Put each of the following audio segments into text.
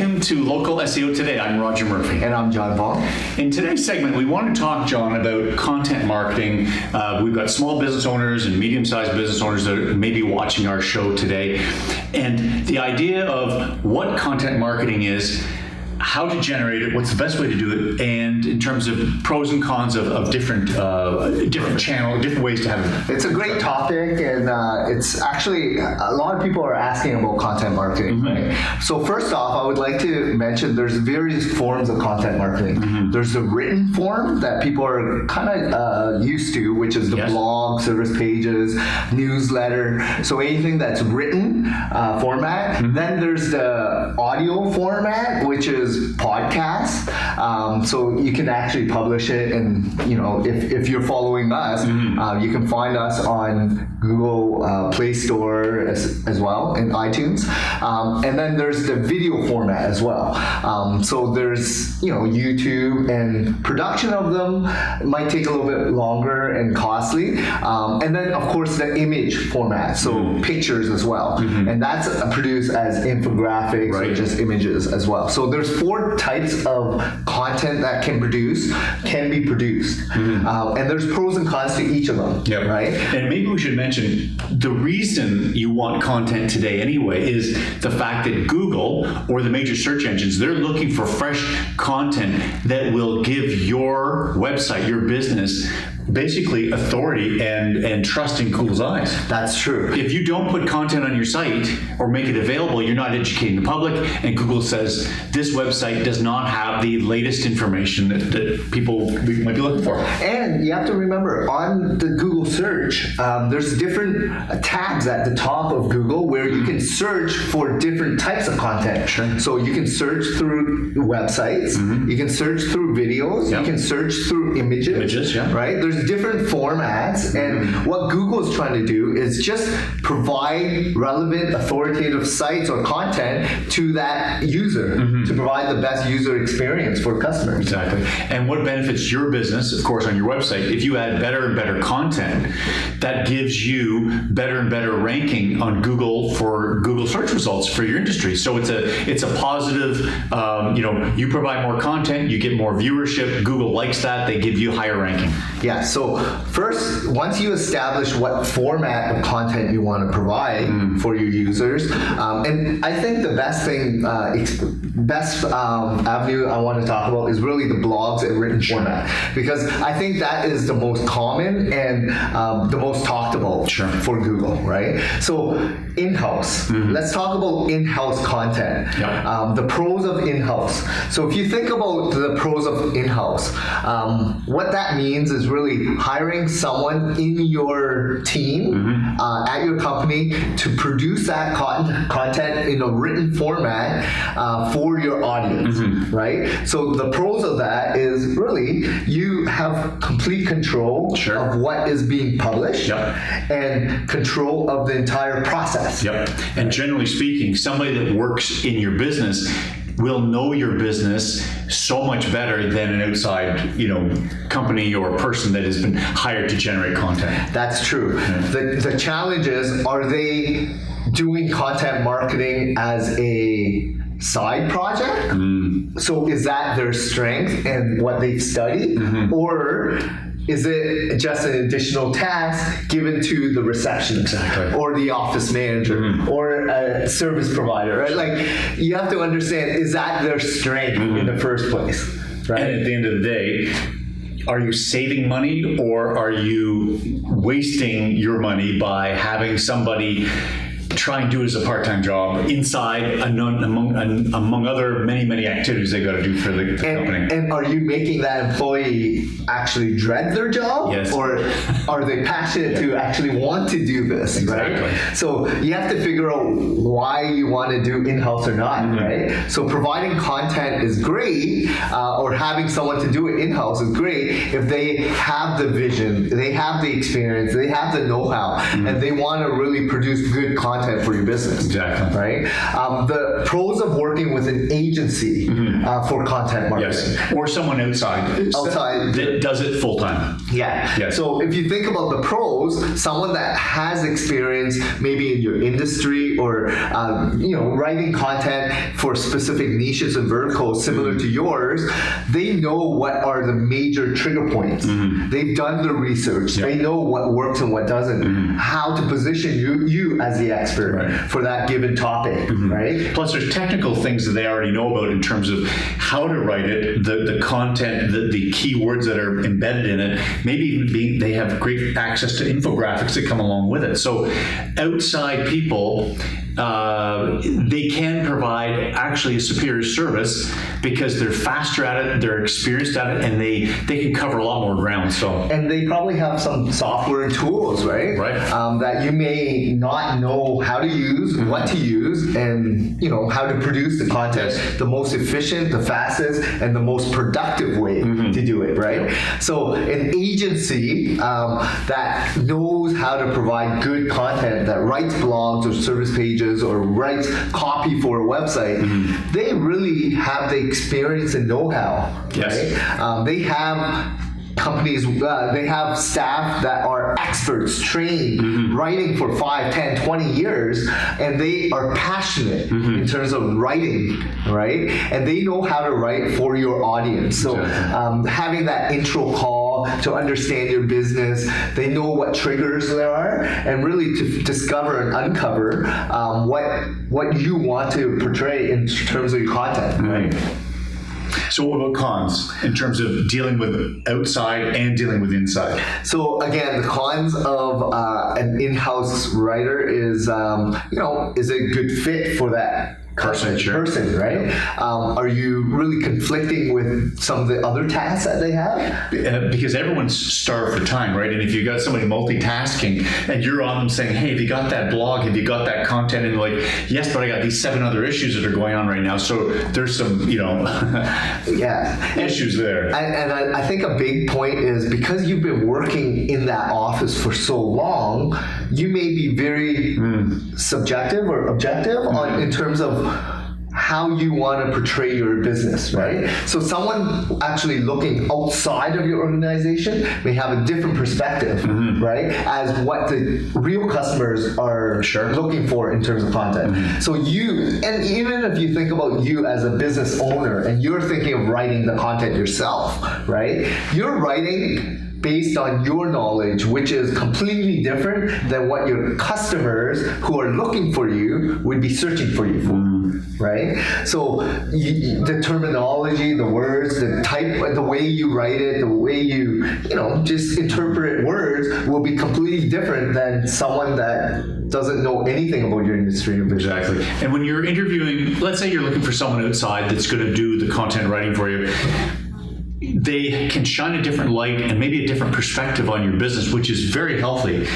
Welcome to Local SEO Today. I'm Roger Murphy. And I'm John Vaughn. In today's segment, we want to talk, John, about content marketing. We've got small business owners and medium-sized business owners that may be watching our show today. And the idea of what content marketing is, how to generate it, what's the best way to do it, and in terms of pros and cons of different channels, different ways to have it. It's a great topic, and it's actually, a lot of people are asking about content marketing, right? So first off, I would like to mention there's various forms of content marketing. There's the written form that people are kind of used to, which is the blog, service pages, newsletter, so anything that's written format. Then there's the audio format, which is podcasts, so you can actually publish it, and if you're following us, you can find us on Google Play Store as well, and iTunes, and then there's the video format as well. So there's YouTube, and production of them might take a little bit longer and costly, and then of course the image format, so pictures as well, and that's produced as infographics or just images as well. So there's 4 types of content that can be produced, and there's pros and cons to each of them, right? And maybe we should mention the reason you want content today anyway is the fact that Google or the major search engines, they're looking for fresh content that will give your website, your business, basically authority and trust in Google's eyes. That's true. If you don't put content on your site or make it available, you're not educating the public, and Google says this website does not have the latest information that people might be looking for. And you have to remember, on the Google search, there's different tabs at the top of Google where you can search for different types of content. Sure. So you can search through websites, you can search through videos, you can search through images, right? There's different formats, and what Google is trying to do is just provide relevant, authoritative sites or content to that user to provide the best user experience for customers. Exactly. And what benefits your business, of course, on your website, if you add better and better content, that gives you better and better ranking on Google for Google search results for your industry. So it's a positive, you provide more content, you get more viewership, Google likes that, they give you higher ranking. Yeah, so first, once you establish what format of content you want to provide for your users, and I think the best thing, avenue I want to talk about is really the blogs and written format, because I think that is the most common and the most talked about for Google, right? So in-house, let's talk about in-house content, the pros of in-house. So if you think about the pros of in-house, what that means is really hiring someone in your team at your company to produce that content in a written format for your audience, right? So the pros of that is really you have complete control of what is being published and control of the entire process. And generally speaking, somebody that works in your business will know your business so much better than an outside, company or person that has been hired to generate content. That's true. The challenge is, are they doing content marketing as a side project? So is that their strength and what they've studied? Or is it just an additional task given to the receptionist or the office manager or a service provider, right? Like, you have to understand, is that their strength in the first place, right? And at the end of the day, are you saving money or are you wasting your money by having somebody try and do it as a part-time job inside among other many activities they got to do for the company? And are you making that employee actually dread their job? Yes. Or are they passionate to actually want to do this? Exactly. Right? So you have to figure out why you want to do in-house or not, right? So providing content is great, or having someone to do it in-house is great if they have the vision, they have the experience, they have the know-how, and they want to really produce good content content for your business. Exactly. Right? The pros of working with an agency for content marketing. Yes. Or someone outside that does it full time. Yeah. Yes. So if you think about the pros, someone that has experience maybe in your industry or writing content for specific niches and verticals similar to yours, they know what are the major trigger points. They've done the research. They know what works and what doesn't. How to position you as the expert for that given topic, right? Plus, there's technical things that they already know about in terms of how to write it, the content, the keywords that are embedded in it. Maybe even they have great access to infographics that come along with it. So, outside people, they can provide actually a superior service because they're faster at it, they're experienced at it, and they can cover a lot more ground. So, and they probably have some software and tools, right? That you may not know how to use, what to use, and how to produce the content the most efficient, the fastest, and the most productive way to do it, right? So, an agency that knows how to provide good content, that writes blogs or service pages or writes copy for a website, they really have the experience and know-how. Right? They have companies, they have staff that are experts, trained, writing for 5, 10, 20 years, and they are passionate in terms of writing, right? And they know how to write for your audience. So having that intro call to understand your business, they know what triggers there are, and really to discover and uncover what you want to portray in terms of your content, right? So what about cons in terms of dealing with outside and dealing with inside? So again, the cons of an in-house writer is, is a good fit for that person, right? Are you really conflicting with some of the other tasks that they have? Because everyone's starved for time, right? And if you got somebody multitasking and you're on them saying, hey, have you got that blog? Have you got that content? And you're like, yes, but I got these 7 other issues that are going on right now. So there's some, issues there. And I think a big point is because you've been working in that office for so long, you may be very subjective or objective in terms of how you want to portray your business, right? So someone actually looking outside of your organization may have a different perspective, right? As what the real customers are looking for in terms of content. So and even if you think about you as a business owner and you're thinking of writing the content yourself, right? You're writing based on your knowledge, which is completely different than what your customers who are looking for you would be searching for you for, right? So the terminology, the words, the type, the way you write it, the way you, just interpret words will be completely different than someone that doesn't know anything about your industry or business. Exactly. And when you're interviewing, let's say you're looking for someone outside that's going to do the content writing for you, they can shine a different light and maybe a different perspective on your business, which is very healthy.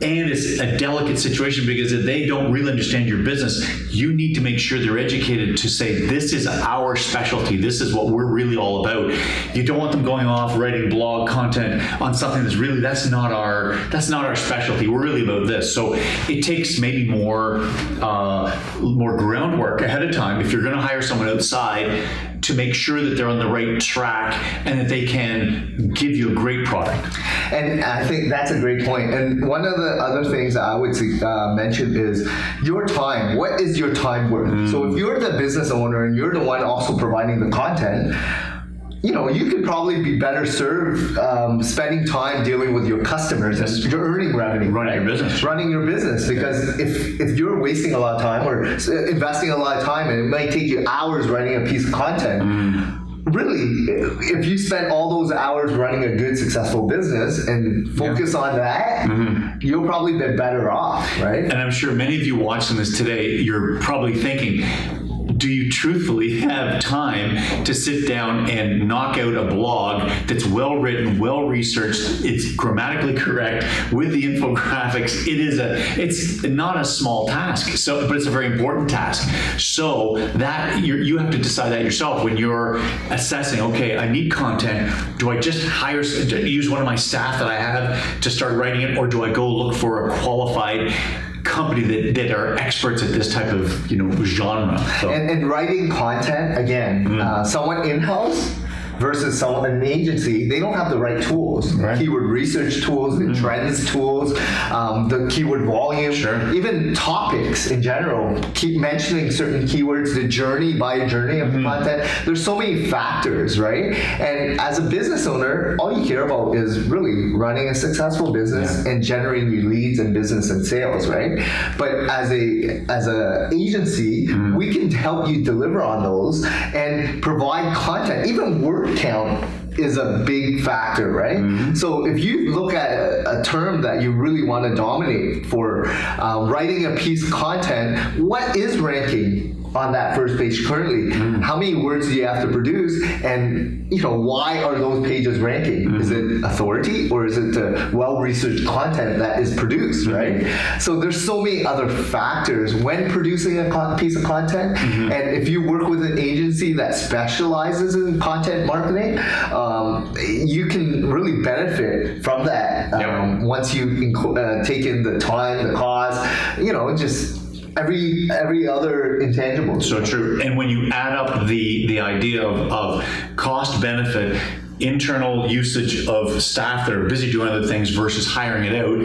And it's a delicate situation because if they don't really understand your business, you need to make sure they're educated to say, this is our specialty. This is what we're really all about. You don't want them going off writing blog content on something that's not our specialty. We're really about this. So it takes maybe more groundwork ahead of time if you're going to hire someone outside to make sure that they're on the right track and that they can give you a great product. And I think that's a great point. And one of the other things I would mention is your time. What is your time worth? So if you're the business owner and you're the one also providing the content, you could probably be better served spending time dealing with your customers and you're earning revenue. Running your business. Because if you're wasting a lot of time or investing a lot of time and it might take you hours writing a piece of content, really, if you spend all those hours running a good, successful business and focus on that, you'll probably be better off, right? And I'm sure many of you watching this today, you're probably thinking, do you truthfully have time to sit down and knock out a blog that's well written, well researched, it's grammatically correct with the infographics? It's not a small task, but it's a very important task. So that you have to decide that yourself when you're assessing, okay, I need content. Do I just use one of my staff that I have to start writing it, or do I go look for a qualified company that are experts at this type of genre. So. And writing content, again, someone in-house versus someone in an agency, they don't have the right tools. Right. Keyword research tools, the trends tools, the keyword volume, even topics in general. Keep mentioning certain keywords, the journey, buyer journey of the content. There's so many factors, right? And as a business owner, all you care about is really running a successful business and generating new leads and business and sales, right? But as a agency, we can help you deliver on those and provide content, even word count is a big factor, right? So if you look at a term that you really want to dominate for writing a piece of content, what is ranking on that first page currently? How many words do you have to produce, and why are those pages ranking? Is it authority, or is it the well-researched content that is produced, right? So there's so many other factors when producing a piece of content. And if you work with an agency that specializes in content marketing, you can really benefit from that once you take in the time, the cost, just every other intangible. So true. And when you add up the idea of cost benefit, internal usage of staff that are busy doing other things versus hiring it out,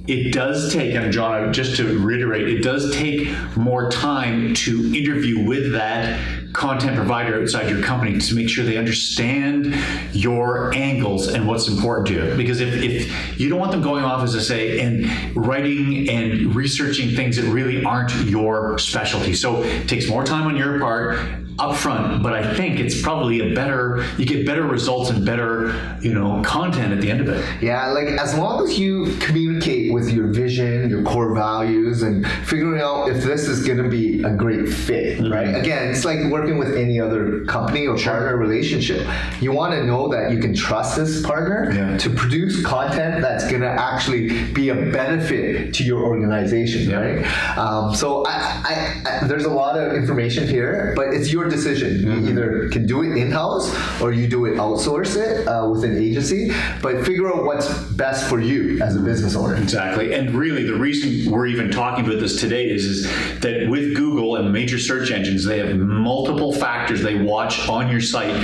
it does take, and John, just to reiterate, it does take more time to interview with that content provider outside your company to make sure they understand your angles and what's important to you. Because if you don't want them going off, as I say, and writing and researching things that really aren't your specialty. So it takes more time on your part upfront, but I think it's probably you get better results and better, content at the end of it. Yeah, like as long as you communicate with your vision, your core values, and figuring out if this is going to be a great fit, right? Again, it's like working with any other company or partner relationship. You want to know that you can trust this partner to produce content that's going to actually be a benefit to your organization, right? So I there's a lot of information here, but it's your decision. You either can do it in-house or you do it outsource it with an agency, but figure out what's best for you as a business owner. Exactly. And really the reason we're even talking about this today is that with Google and major search engines, they have multiple factors they watch on your site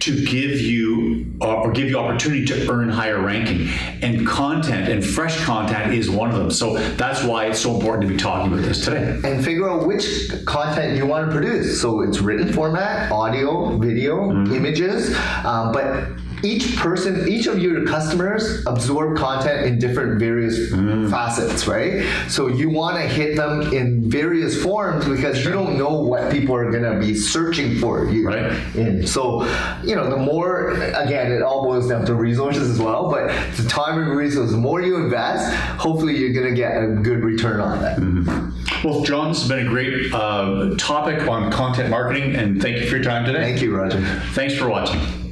to give you opportunity to earn higher ranking, and content and fresh content is one of them. So that's why it's so important to be talking about this today. And figure out which content you want to produce. So it's written format, audio, video, images, but each of your customers absorb content in different various facets, right? So you want to hit them in various forms because you don't know what people are going to be searching for you in. So, the more, again, it all boils down to resources as well, but the time and resources, the more you invest, hopefully you're going to get a good return on that. Well, John, this has been a great topic on content marketing, and thank you for your time today. Thank you, Roger. Thanks for watching.